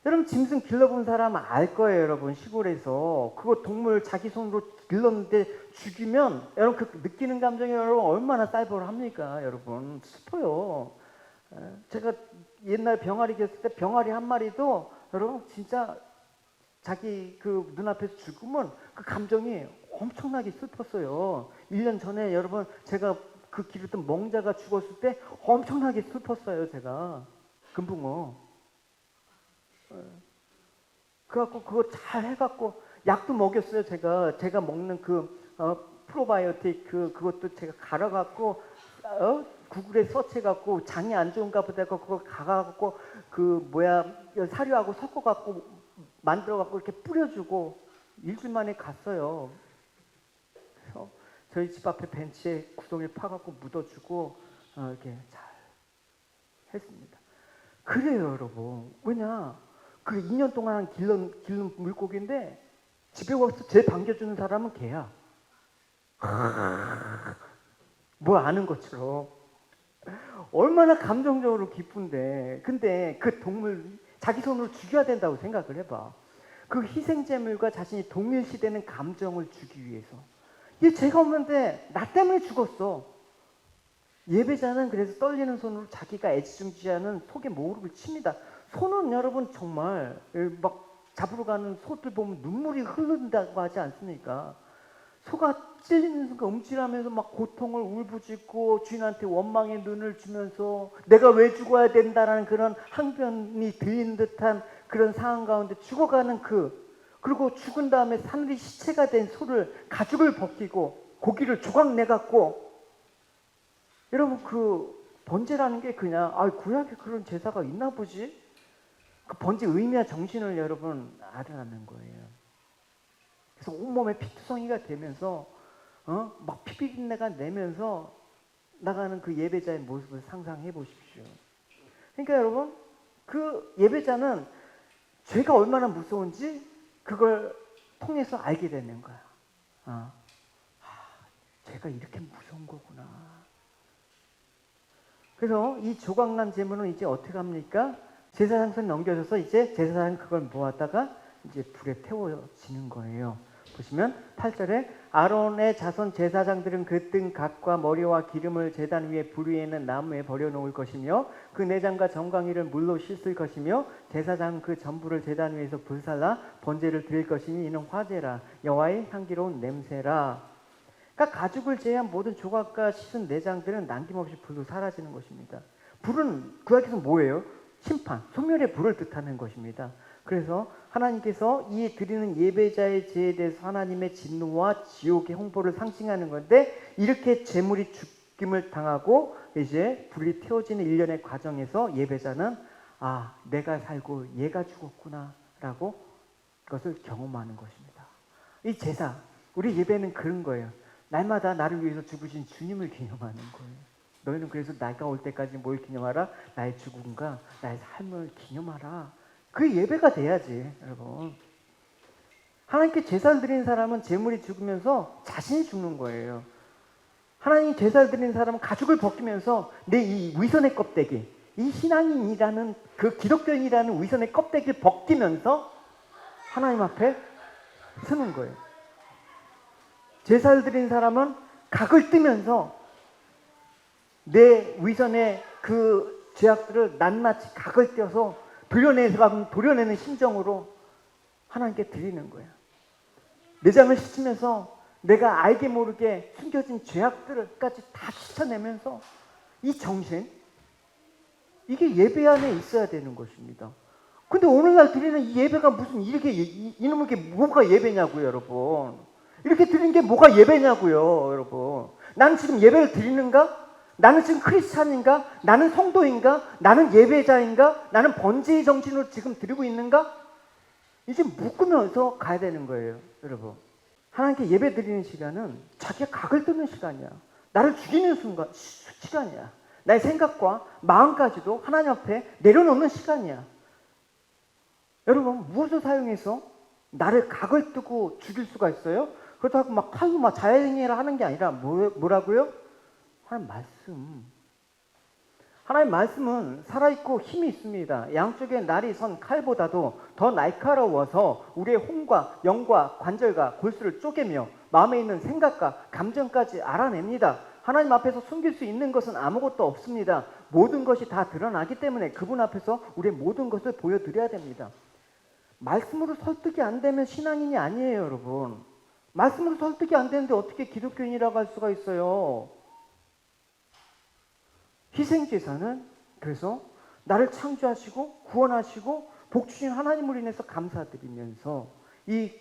여러분 짐승 길러본 사람 알 거예요, 여러분. 시골에서 그거 동물 자기 손으로 길렀는데 죽이면 여러분 그 느끼는 감정이 여러분 얼마나 살벌합니까, 여러분. 슬퍼요. 제가 옛날 병아리 키웠을 때 병아리 한 마리도 여러분 진짜 자기 그 눈앞에서 죽으면 그 감정이 엄청나게 슬펐어요. 1년 전에 여러분 제가 그 기르던 멍자가 죽었을 때 엄청나게 슬펐어요, 제가. 금붕어. 그래갖고 그거 잘 해갖고 약도 먹였어요. 제가 먹는 프로바이오틱 그것도 제가 갈아갖고 구글에 서치해갖고 장이 안 좋은가 보다 해서 그걸 가갖고 사료하고 섞어갖고 만들어갖고 이렇게 뿌려주고 일주일 만에 갔어요. 그래서 저희 집 앞에 벤치에 구덩이를 파갖고 묻어주고 이렇게 잘 했습니다. 그래요, 여러분. 왜냐? 그 2년 동안 기른 물고기인데 집에 와서 제일 반겨주는 사람은 걔야. 뭐 아는 것처럼. 얼마나 감정적으로 기쁜데. 근데 그 동물 자기 손으로 죽여야 된다고 생각을 해봐. 그 희생제물과 자신이 동일시되는 감정을 주기 위해서. 얘 죄가 없는데 나 때문에 죽었어. 예배자는 그래서 떨리는 손으로 자기가 애지중지하는 속의 모욕을 칩니다. 소는 여러분 정말 막 잡으러 가는 소들 보면 눈물이 흐른다고 하지 않습니까? 소가 찔리는 순간 움찔하면서 막 고통을 울부짖고 주인한테 원망의 눈을 주면서 내가 왜 죽어야 된다라는 그런 항변이 들리는 듯한 그런 상황 가운데 죽어가는 그리고 죽은 다음에 사늘이 시체가 된 소를 가죽을 벗기고 고기를 조각 내갖고 여러분 그 번제라는 게 그냥 구약에 그런 제사가 있나 보지? 그 번제 의미와 정신을 여러분 알아라는 거예요. 그래서 온몸에 피투성이가 되면서 막 피비린내가 내면서 나가는 그 예배자의 모습을 상상해 보십시오. 그러니까 여러분, 그 예배자는 죄가 얼마나 무서운지 그걸 통해서 알게 되는 거야. 죄가 이렇게 무서운 거구나. 그래서 이 조각난 제물은 이제 어떻게 합니까? 제사장선 넘겨져서 이제 제사장 그걸 모았다가 이제 불에 태워지는 거예요. 보시면 8절에 아론의 자손 제사장들은 그 등 각과 머리와 기름을 제단 위에 불 위에 있는 나무에 버려놓을 것이며 그 내장과 정강이를 물로 씻을 것이며 제사장 그 전부를 제단 위에서 불살라 번제를 드릴 것이니 이는 화제라 여호와의 향기로운 냄새라. 그러니까 가죽을 제외한 모든 조각과 씻은 내장들은 남김없이 불로 사라지는 것입니다. 불은 구약에서 뭐예요? 심판, 소멸의 불을 뜻하는 것입니다. 그래서 하나님께서 이 드리는 예배자의 죄에 대해서 하나님의 진노와 지옥의 홍보를 상징하는 건데, 이렇게 제물이 죽임을 당하고 이제 불이 태워지는 일련의 과정에서 예배자는 내가 살고 얘가 죽었구나 라고 그것을 경험하는 것입니다. 이 제사, 우리 예배는 그런 거예요. 날마다 나를 위해서 죽으신 주님을 기념하는 거예요. 너희는 그래서 내가 올 때까지 뭘 기념하라? 나의 죽음과 나의 삶을 기념하라. 그게 예배가 돼야지, 여러분. 하나님께 제사를 드리는 사람은 제물이 죽으면서 자신이 죽는 거예요. 하나님 제사를 드리는 사람은 가죽을 벗기면서 내 이 위선의 껍데기, 이 신앙인이라는 그 기독교인이라는 위선의 껍데기를 벗기면서 하나님 앞에 서는 거예요. 제사를 드리는 사람은 각을 뜨면서 내 위선의 그 죄악들을 낱낱이 각을 떼어서 도려내는 심정으로 하나님께 드리는 거야. 내장을 씻으면서 내가 알게 모르게 숨겨진 죄악들까지 다 씻어내면서 이 정신, 이게 예배 안에 있어야 되는 것입니다. 근데 오늘날 드리는 이 예배가 무슨 이놈의 게 뭐가 예배냐고요, 여러분. 이렇게 드리는 게 뭐가 예배냐고요, 여러분. 나는 지금 예배를 드리는가? 나는 지금 크리스찬인가? 나는 성도인가? 나는 예배자인가? 나는 번제의 정신으로 지금 드리고 있는가? 이제 묶으면서 가야 되는 거예요, 여러분. 하나님께 예배 드리는 시간은 자기가 각을 뜨는 시간이야. 나를 죽이는 시간이야. 나의 생각과 마음까지도 하나님 앞에 내려놓는 시간이야. 여러분, 무엇을 사용해서 나를 각을 뜨고 죽일 수가 있어요? 그렇다고 막 칼로 막 자연행위를 하는 게 아니라 뭐라고요? 하나님 말씀. 하나님 말씀은 살아있고 힘이 있습니다. 양쪽에 날이 선 칼보다도 더 날카로워서 우리의 혼과 영과 관절과 골수를 쪼개며 마음에 있는 생각과 감정까지 알아냅니다. 하나님 앞에서 숨길 수 있는 것은 아무것도 없습니다. 모든 것이 다 드러나기 때문에 그분 앞에서 우리의 모든 것을 보여드려야 됩니다. 말씀으로 설득이 안 되면 신앙인이 아니에요, 여러분. 말씀으로 설득이 안 되는데 어떻게 기독교인이라고 할 수가 있어요? 희생제사는 그래서 나를 창조하시고 구원하시고 복주신 하나님을 인해서 감사드리면서 이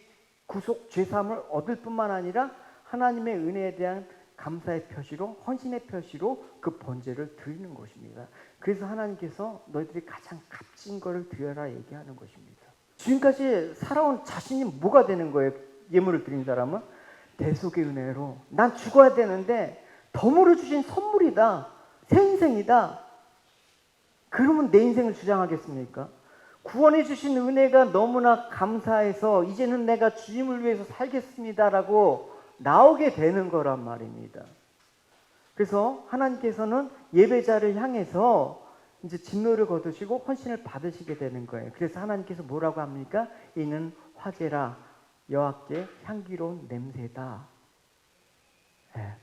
구속 죄사함을 얻을 뿐만 아니라 하나님의 은혜에 대한 감사의 표시로, 헌신의 표시로 그 번제를 드리는 것입니다. 그래서 하나님께서 너희들이 가장 값진 것을 드려라 얘기하는 것입니다. 지금까지 살아온 자신이 뭐가 되는 거예요? 예물을 드린 사람은 대속의 은혜로 난 죽어야 되는데 덤으로 주신 선물이다. 새 인생이다. 그러면 내 인생을 주장하겠습니까? 구원해 주신 은혜가 너무나 감사해서 이제는 내가 주님을 위해서 살겠습니다라고 나오게 되는 거란 말입니다. 그래서 하나님께서는 예배자를 향해서 이제 진노를 거두시고 헌신을 받으시게 되는 거예요. 그래서 하나님께서 뭐라고 합니까? 이는 화제라 여호와께 향기로운 냄새다.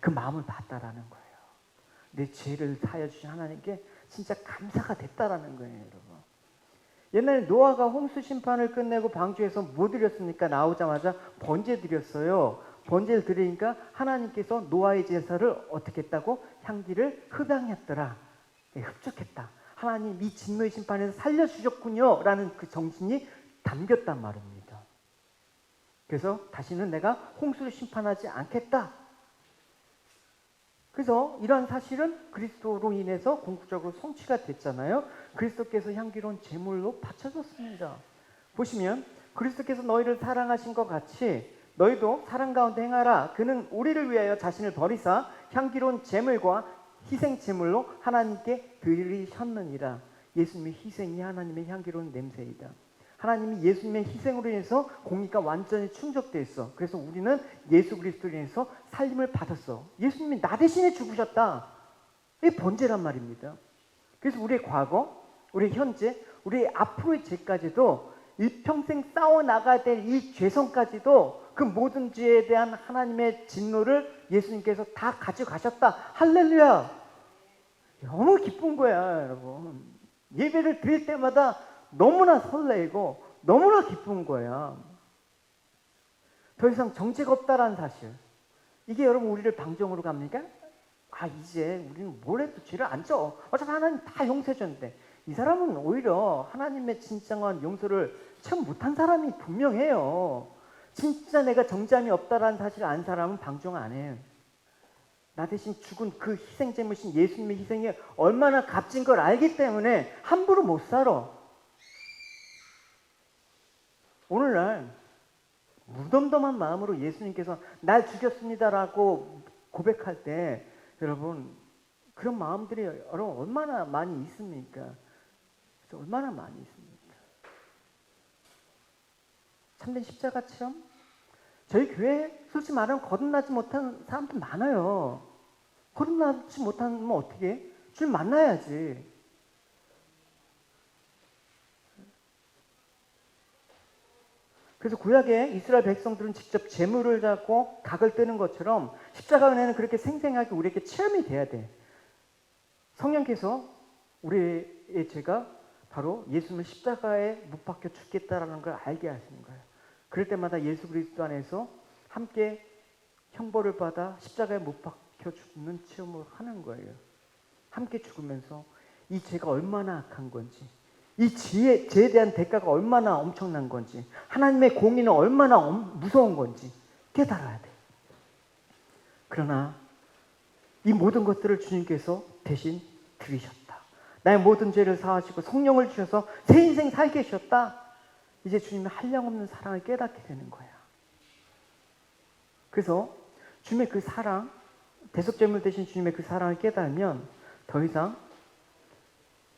그 마음을 봤다라는 거예요. 내 죄를 사하여 주신 하나님께 진짜 감사가 됐다라는 거예요, 여러분. 옛날에 노아가 홍수 심판을 끝내고 방주에서 뭐 드렸습니까? 나오자마자 번제 드렸어요. 번제를 드리니까 하나님께서 노아의 제사를 어떻게 했다고? 향기를 흡양했더라. 흡족했다. 하나님 이 진노의 심판에서 살려주셨군요 라는 그 정신이 담겼단 말입니다. 그래서 다시는 내가 홍수를 심판하지 않겠다. 그래서 이러한 사실은 그리스도로 인해서 궁극적으로 성취가 됐잖아요. 그리스도께서 향기로운 제물로 바쳐졌습니다. 보시면 그리스도께서 너희를 사랑하신 것 같이 너희도 사랑 가운데 행하라. 그는 우리를 위하여 자신을 버리사 향기로운 제물과 희생 제물로 하나님께 드리셨느니라. 예수님의 희생이 하나님의 향기로운 냄새이다. 하나님이 예수님의 희생으로 인해서 공의가 완전히 충족되어 있어. 그래서 우리는 예수 그리스도로 인해서 살림을 받았어. 예수님이 나 대신에 죽으셨다. 이게 번제란 말입니다. 그래서 우리의 과거, 우리의 현재, 우리의 앞으로의 죄까지도 일평생 싸워나가야 될 이 죄성까지도 그 모든 죄에 대한 하나님의 진노를 예수님께서 다 가져가셨다. 할렐루야. 너무 기쁜 거야, 여러분. 예배를 드릴 때마다 너무나 설레고 너무나 기쁜 거야. 더 이상 정죄가 없다라는 사실. 이게 여러분 우리를 방종으로 갑니까? 이제 우리는 뭘 해도 죄를 안 져. 어차피 하나님 다 용서해 줬는데. 이 사람은 오히려 하나님의 진정한 용서를 참 못한 사람이 분명해요. 진짜 내가 정죄함이 없다라는 사실을 안 사람은 방종 안 해요. 나 대신 죽은 그 희생제물이신 예수님의 희생이 얼마나 값진 걸 알기 때문에 함부로 못 살아. 오늘날 무덤덤한 마음으로 예수님께서 날 죽였습니다라고 고백할 때 여러분 그런 마음들이 여러분 얼마나 많이 있습니까? 얼마나 많이 있습니까? 참된 십자가 체험? 저희 교회에 솔직히 말하면 거듭나지 못한 사람들 많아요. 거듭나지 못하면 어떻게 해? 주님 만나야지. 그래서 구약의 이스라엘 백성들은 직접 제물을 잡고 각을 뜨는 것처럼 십자가 은혜는 그렇게 생생하게 우리에게 체험이 돼야 돼. 성령께서 우리의 죄가 바로 예수님을 십자가에 못 박혀 죽겠다라는 걸 알게 하시는 거예요. 그럴 때마다 예수 그리스도 안에서 함께 형벌을 받아 십자가에 못 박혀 죽는 체험을 하는 거예요. 함께 죽으면서 이 죄가 얼마나 악한 건지, 이 죄에 대한 대가가 얼마나 엄청난 건지, 하나님의 공의는 얼마나 무서운 건지 깨달아야 돼. 그러나 이 모든 것들을 주님께서 대신 들이셨다. 나의 모든 죄를 사하시고 성령을 주셔서 새 인생 살게 하셨다. 이제 주님의 한량없는 사랑을 깨닫게 되는 거야. 그래서 주님의 그 사랑, 대속제물 대신 주님의 그 사랑을 깨달으면 더 이상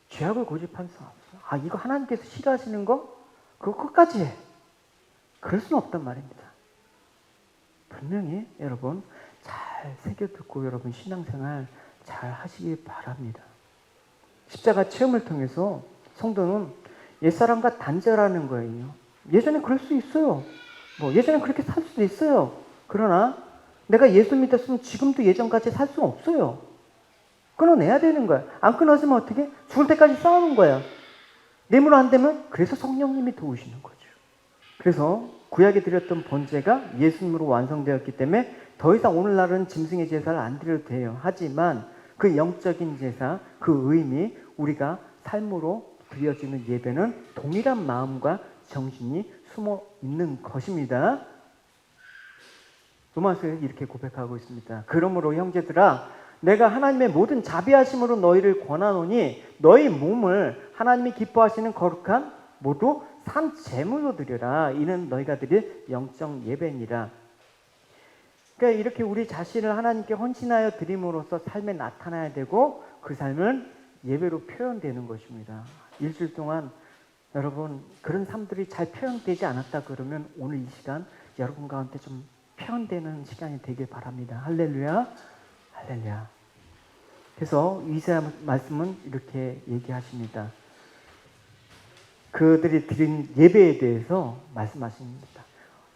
죄악을 고집할 수 없어. 이거 하나님께서 싫어하시는 거? 그거 끝까지 해. 그럴 수는 없단 말입니다. 분명히 여러분 잘 새겨듣고 여러분 신앙생활 잘 하시기 바랍니다. 십자가 체험을 통해서 성도는 옛사람과 단절하는 거예요. 예전에 그럴 수 있어요. 예전에 그렇게 살 수도 있어요. 그러나 내가 예수 믿었으면 지금도 예전같이 살 수는 없어요. 끊어내야 되는 거야. 안 끊어지면 어떻게? 죽을 때까지 싸우는 거야. 내 힘으로 안 되면 그래서 성령님이 도우시는 거죠. 그래서 구약에 드렸던 번제가 예수님으로 완성되었기 때문에 더 이상 오늘날은 짐승의 제사를 안 드려도 돼요. 하지만 그 영적인 제사, 그 의미, 우리가 삶으로 드려지는 예배는 동일한 마음과 정신이 숨어 있는 것입니다. 로마서에 이렇게 고백하고 있습니다. 그러므로 형제들아, 내가 하나님의 모든 자비하심으로 너희를 권하노니 너희 몸을 하나님이 기뻐하시는 거룩한 모두 산 제물로 드려라. 이는 너희가 드릴 영적 예배니라. 그러니까 이렇게 우리 자신을 하나님께 헌신하여 드림으로써 삶에 나타나야 되고 그 삶은 예배로 표현되는 것입니다. 일주일 동안 여러분 그런 삶들이 잘 표현되지 않았다 그러면 오늘 이 시간 여러분 가운데 좀 표현되는 시간이 되길 바랍니다. 할렐루야. 할렐루야. 그래서 이사야 말씀은 이렇게 얘기하십니다. 그들이 드린 예배에 대해서 말씀하십니다.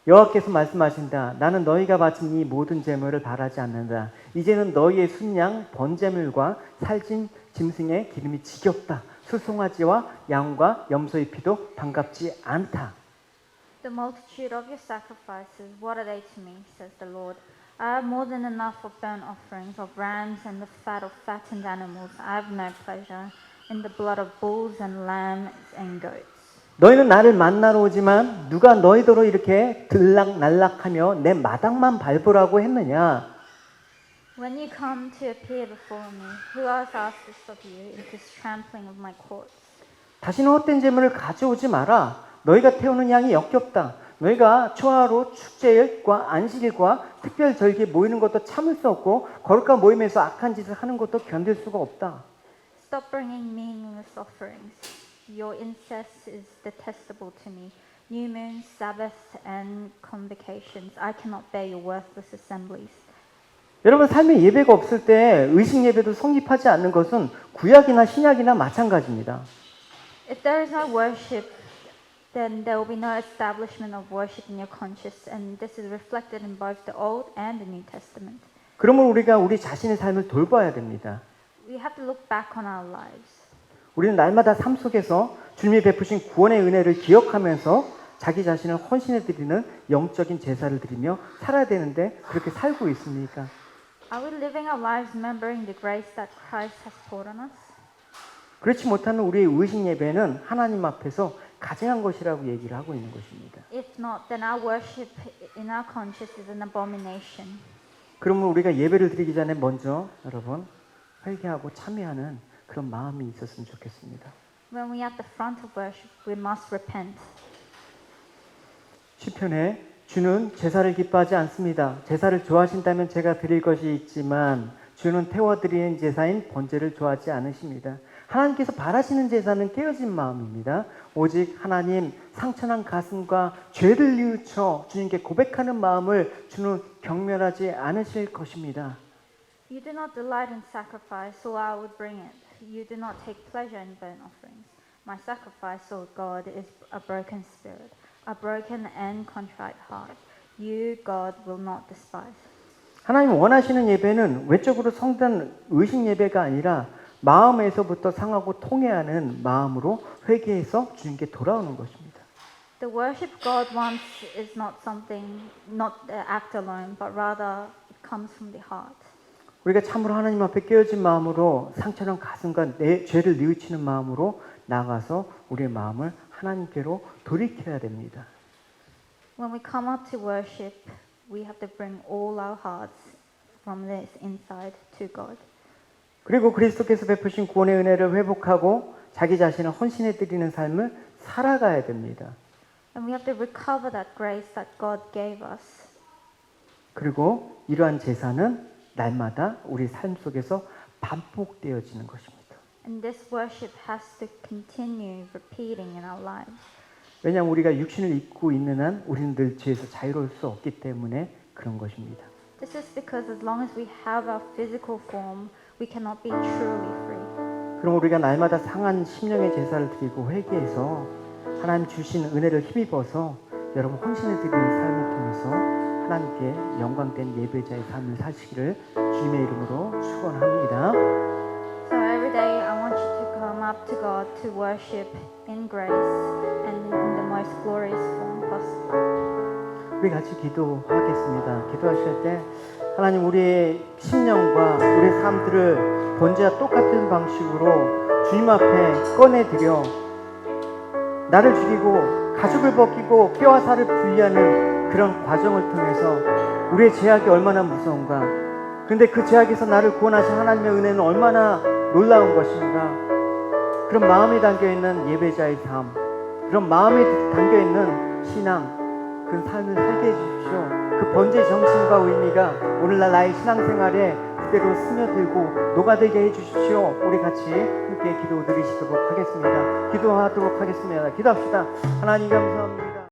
여호와께서 말씀하신다. 나는 너희가 바친 이 모든 제물을 바라지 않는다. 이제는 너희의 순양 번제물과 살찐 짐승의 기름이 지겹다. 수송아지와 양과 염소의 피도 반갑지 않다. The multitude of your sacrifices, what are they to me, says the Lord? I have more than enough of burnt offerings, of rams and the fat of fattened animals. I have no pleasure in the blood of bulls and lambs and goats. 너희는 나를 만나러 오지만 누가 너희더러 이렇게 들락날락하며 내 마당만 밟으라고 했느냐? When you come to appear before me, who else asks this of you? It is trampling of my courts. 다시는 헛된 재물을 가져오지 마라. 너희가 태우는 양이 역겹다. 너희가 초하루 축제일과 안식일과 특별 절기에 모이는 것도 참을 수 없고 거룩한 모임에서 악한 짓을 하는 것도 견딜 수가 없다. Stop bringing meaningless offerings. Your incest is detestable to me. New moons, Sabbaths, and convocations. I cannot bear your worthless assemblies. 여러분 삶에 예배가 없을 때 의식 예배도 성립하지 않는 것은 구약이나 신약이나 마찬가지입니다. If there is no worship, then there will be no establishment of worship in your conscience, and this is reflected in both the Old and the New Testament. 그러면 우리가 우리 자신의 삶을 돌봐야 됩니다. We have to look back on our lives. 우리는 날마다 삶 속에서 주님이 베푸신 구원의 은혜를 기억하면서 자기 자신을 헌신해 드리는 영적인 제사를 드리며 살아야 되는데 그렇게 살고 있습니까? Are we living our lives remembering the grace that Christ has poured on us? 그렇지 못하면 우리의 의식 예배는 하나님 앞에서 가증한 것이라고 얘기를 하고 있는 것입니다. If not, then our worship in our conscience is an abomination. 그러면 우리가 예배를 드리기 전에 먼저 여러분 회개하고 참여하는 그런 마음이 있었으면 좋겠습니다. When we are at the front of worship, we must repent. 시편에 주는 제사를 기뻐하지 않습니다. 제사를 좋아하신다면 제가 드릴 것이 있지만 주는 태워드리는 제사인 번제를 좋아하지 않으십니다. 하나님께서 바라시는 제사는 깨어진 마음입니다. 오직 하나님 상처난 가슴과 죄를 뉘우쳐 주님께 고백하는 마음을 주는 경멸하지 않으실 것입니다. You do not delight in sacrifice, or I would bring it. You do not take pleasure in burnt offerings. My sacrifice, O God, is a broken spirit, a broken and contrite heart. You, God, will not despise. 하나님 원하시는 예배는 외적으로 성단 의식 예배가 아니라 마음에서부터 상하고 통회하는 마음으로 회개해서 주님께 돌아오는 것입니다. The worship God wants is not something, not the act alone, but rather it comes from the heart. 우리가 참으로 하나님 앞에 깨어진 마음으로 상처난 가슴과 내 죄를 뉘우치는 마음으로 나가서 우리의 마음을 하나님께로 돌이켜야 됩니다. When we come up to worship, we have to bring all our hearts from this inside to God. 그리고 그리스도께서 베푸신 구원의 은혜를 회복하고 자기 자신을 헌신해 드리는 삶을 살아가야 됩니다. And we have to recover that grace that God gave us. 그리고 이러한 제사는 날마다 우리 삶 속에서 반복되어지는 것입니다. And this worship has to continue repeating in our lives. 왜냐하면 우리가 육신을 입고 있는 한 우리는 늘 죄에서 자유로울 수 없기 때문에 그런 것입니다. This is because as long as we have our physical form, we cannot be truly free. 그럼 우리가 날마다 상한 심령의 제사를 드리고 회개해서 하나님 주신 은혜를 힘입어서 여러분 헌신해 드리는 삶을 통해서 하나님께 영광된 예배자의 삶을 사시기를 주님의 이름으로 축원합니다. So every day I want you to come up to God to worship in grace and in the most glorious form possible. 우리 같이 기도하겠습니다. 기도하실 때 하나님 우리의 심령과 우리의 삶들을 번제와 똑같은 방식으로 주님 앞에 꺼내드려 나를 죽이고 가죽을 벗기고 뼈와 살을 분리하는 그런 과정을 통해서 우리의 죄악이 얼마나 무서운가. 그런데 그 죄악에서 나를 구원하신 하나님의 은혜는 얼마나 놀라운 것인가. 그런 마음이 담겨있는 예배자의 삶, 그런 마음이 담겨있는 신앙, 그 삶을 살게 해주십시오. 그 번제 정신과 의미가 오늘날 나의 신앙생활에 그대로 스며들고 녹아들게 해주십시오. 우리 같이 함께 기도 드리시도록 하겠습니다. 기도하도록 하겠습니다. 기도합시다. 하나님 감사합니다.